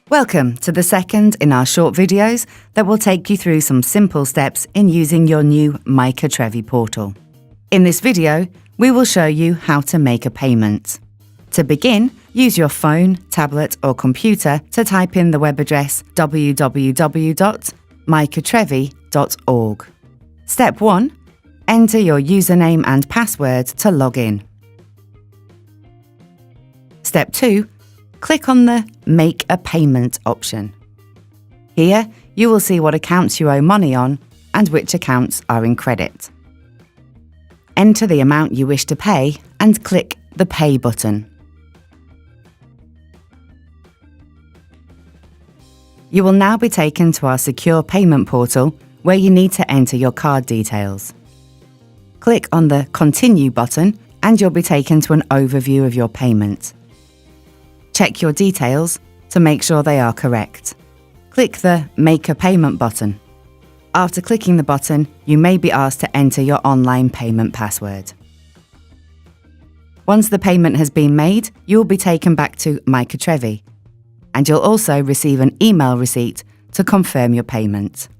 Welcome to the second in our short videos that will take you through some simple steps in using your new My Cartrefi portal. In this video, we will show you how to make a payment. To begin, use your phone, tablet or computer to type in the web address www.mycartrefi.org. Step 1. Enter your username and password to log in. Step 2. Click on the Make a Payment option. Here, you will see what accounts you owe money on and which accounts are in credit. Enter the amount you wish to pay and click the Pay button. You will now be taken to our secure payment portal where you need to enter your card details. Click on the Continue button and you'll be taken to an overview of your payment. Check your details to make sure they are correct. Click the Make a Payment button. After clicking the button, you may be asked to enter your online payment password. Once the payment has been made, you will be taken back to My Cartrefi, and you'll also receive an email receipt to confirm your payment.